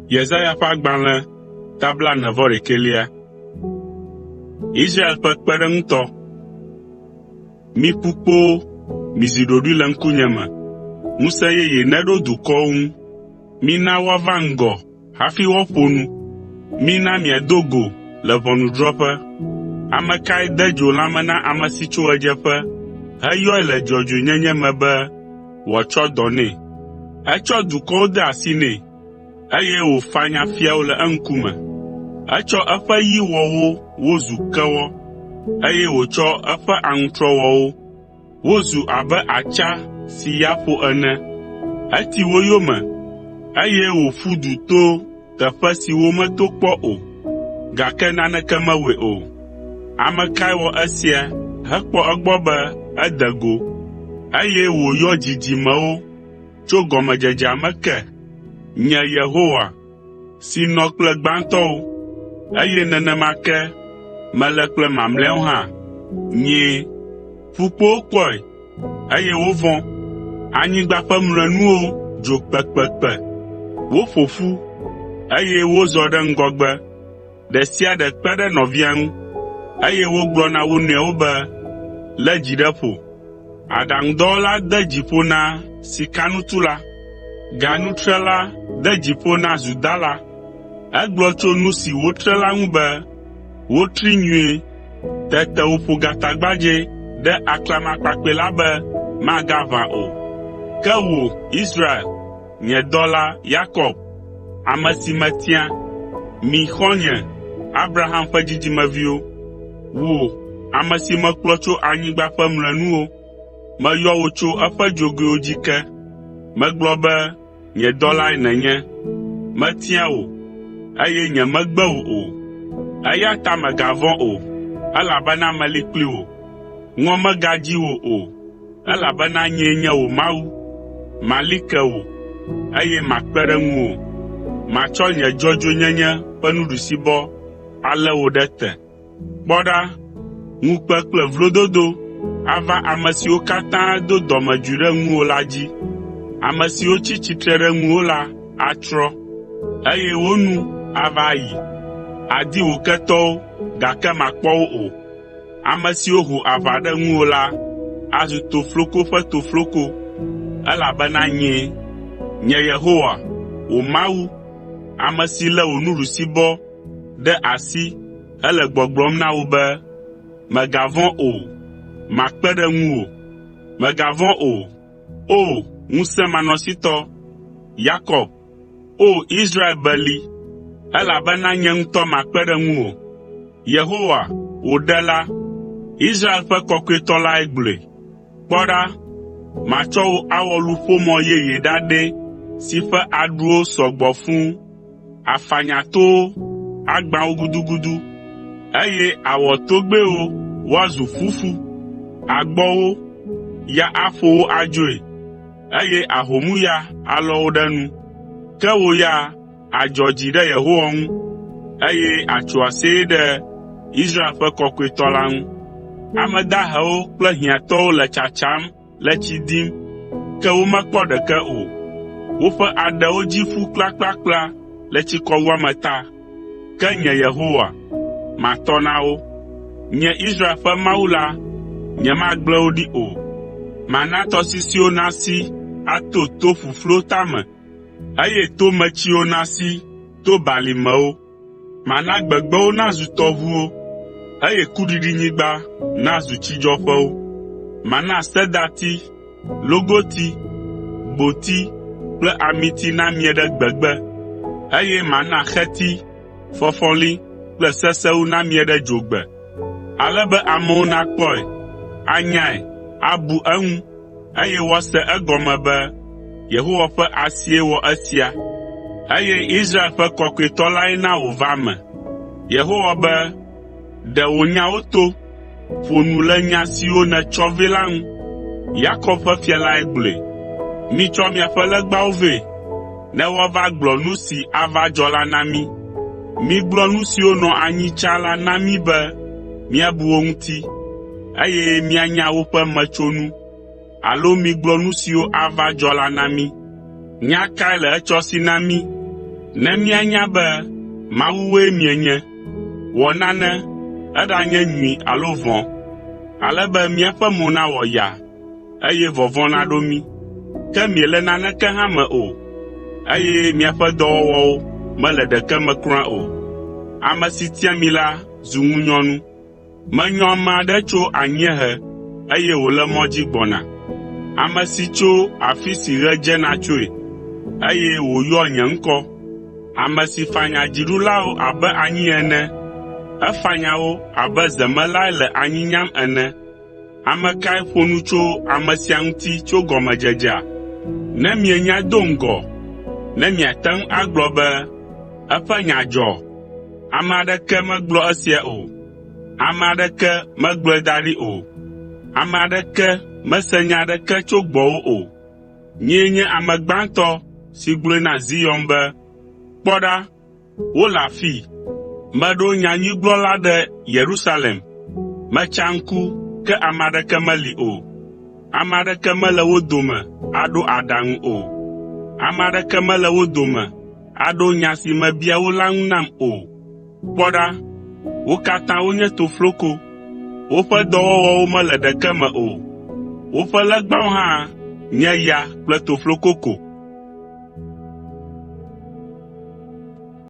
Yesaya ƒe agbalẽ tabla 9:1. Israel ƒe kpeɖeŋutɔ. Miƒu kpoo, mizi ɖoɖoe le ŋkunye me. Ŋusẽ yeye neɖo dukɔwo ŋu. Mina woava ŋgɔ hafi woaƒo nu. Mina miado go le ʋɔnudrɔ̃ƒe. Ame kae de dzo lãme na ame si tso ɣedzeƒe, heyɔe le dzɔdzɔenyenye me be wòatsɔ dɔ nɛ? Etsɔ dukɔwo de asi nɛ, eye wòfanya fiawo le eŋkume. Etsɔ eƒe yi wɔ wo wozu kewɔ, eye wòtsɔ eƒe aŋutrɔ wɔ wo wozu abe atsa si ya ƒo ene. Eti wo yome, eye wòƒu du to teƒe si wometo kpɔ o, gake naneke mewɔe o. Ame kae wɔ esia hekpɔ egbɔ be ede go, eye wòyɔ dzidzimewo tso gɔmedzedzea me ke? Nye Yehowa, si nɔ kple gbãtɔwo, eye nenema ke mele kple mamlɛawo hã. Nyee. Ƒukpowo kpɔe, eye wovɔ̃. Anyigba ƒe mlɔenuwo dzo kpekpekpe. Woƒo ƒu, eye wozɔ ɖe ŋgɔgbe. Ɖe sia ɖe kpe ɖe nɔvia ŋu, eye wogblɔ na wo nɔewo be, lé dzi ɖe ƒo. Aɖaŋudɔwɔla de dziƒo na sikanutula, ganutrela de dziƒo na zudala. Egblɔ tso nu si wotre la ŋu be, wotri nyuie. Tete wòƒo gatagbadzɛ ɖe aklamakpakpɛ la be magaʋã o. Ke wò, Israel, nye dɔla Yakob, ame si metia, mi xɔ̃nye, Abraham ƒe dzidzimeviwo, wò, ame si mekplɔ tso anyigba ƒe mlɔenuwo, meyɔ wò tso eƒe dzogoewo dzi ke. Megblɔ be nye dɔlae nènye. Metia wò, eye nyemegbe wò o. Eya ta mègavɔ̃ o, elabena meli kpli wò. Ŋɔ megadzi wò o, elabena nyee nye wò Mawu. Mali ke wò, eye makpe ɖe ŋuwò. Matsɔ nye dzɔdzɔenyenye ƒe nuɖusibɔ alé wò ɖe te. Kpɔ ɖa, ŋukpe kple vlododo ava ame siwo katã do dɔmedzoe ɖe ŋuwò la dzi. Ame siwo tsi tsitre ɖe ŋuwò la atrɔ, eye wo nu ava ayi. Adi wò ketɔwo, gake makpɔ wo o. Ame siwo ho aʋa ɖe ŋuwò la azu tofloko ƒe tofloko, elabena nyee, nye Yehowa, wò Mawu, ame si lé wò nuɖusibɔ ɖe asi hele gbɔgblɔm na wò be, mègavɔ̃ o, makpe ɖe ŋuwò. Mègavɔ̃ o, o ŋusẽmanɔsitɔ, Yakob, o Israel beli, elabena nye ŋutɔ makpe ɖe ŋuwò. Yehowa, wò Ɖela, Israel ƒe Kɔkɔetɔ lae gblɔe. Kpɔ ɖa, matsɔ wò awɔ luƒomɔ yeye ɖaɖɛ si ƒe aɖuwo sɔgbɔ fũu. Afanyatowo agbã wo gudugudu, eye awɔ togbɛwo woazu ƒuƒu. Agbɔwo ya aƒo wo adzoe, eye ahomuya alɔ wo ɖe nu. Ke wò ya adzɔ dzi ɖe Yehowa ŋu, eye àtso aseye ɖe Israel ƒe Kɔkɔetɔ la ŋu. Ame dahewo kple hiãtɔwo le tsatsam le tsi dim, ke womekpɔ ɖeke o. Woƒe aɖewo dzi ƒu kplakplakpla le tsikɔwuame ta. Ke nye Yehowa, matɔ na wo. Nye Israel ƒe Mawu la, nyemagblẽ wo ɖi o. Mana tɔsisiwo nasi ato to ƒuƒlo tame, eye tometsiwo nasi to balimewo. Mana gbegbewo nazu tɔʋuwo, eye kuɖiɖinyigba nazu tsidzɔƒewo. Mana sedati, logoti, gboti kple amiti namie ɖe gbegbe, eye mana xeti, fɔfɔli kple sesewu namie ɖe dzogbe. Ale be amewo nakpɔe, anyae, abu eŋu, eye woase egɔme be Yehowa ƒe asie wɔ esia, eye Israel ƒe Kɔkɔetɔ lae na wòva me. Yehowa be, ɖe wò nyawo to, ƒo nu le nya siwo nètsɔ vɛ la ŋu. Yakob ƒe fia lae gblɔe. Mitsɔ miaƒe legbawo vɛ, ne woava gblɔ nu si ava dzɔ la na mí. Migblɔ nu siwo nɔ anyi tsã la na mí be míabu wo ŋuti, eye míanya woƒe metsonu, alo migblɔ nu siwo ava dzɔ la na mí. Nya kae le etsɔ si na mí? Ne mianya be Mawuwoe mienye, wɔ nane eɖanye nyui alo vɔ̃, ale be míaƒe mo nawɔ yaa, eye vɔvɔ̃ naɖo mí. Ke miele naneke hã me o, eye miaƒe dɔwɔwɔwo mele ɖeke me kura o. Ame si tia mi la zu ŋunyɔnu. Menyɔ ame aɖe tso anyiehe, eye wòle mɔ dzi gbɔna. Ame si tso afi si ɣe dzena tsoe, eye wòyɔ nye ŋkɔ. Ame si fanya dziɖulawo abe anyi ene, efanya wo abe zemelae le anyi nyam ene. Ame kae ƒo nu tso ame sia ŋuti tso gɔmedzedzea? Ne mienya do ŋgɔ, ne miate ŋu agblɔ be eƒe nya dzɔ, ame aɖeke megblɔ esia o. Ame aɖeke megblɔe da ɖi o. Ame aɖeke mese nya aɖeke tso gbɔwò o. Nyee nye ame gbãtɔ si gblɔe na Zion be, kpɔ ɖa, wole afii. Meɖo nyanyuigblɔla ɖe Yerusalem. Metsa ŋku, ke ame aɖeke meli o. Ame aɖeke mele wo dome aɖo aɖaŋu o. Ame aɖeke mele wo dome aɖo nya si mebia wo la ŋu nam o. Kpɔ ɖa, wo katã wonye tofloko. Woƒe dɔwɔwɔwo mele ɖeke me o. Woƒe legbawo hã nye ya kple tofloko ko.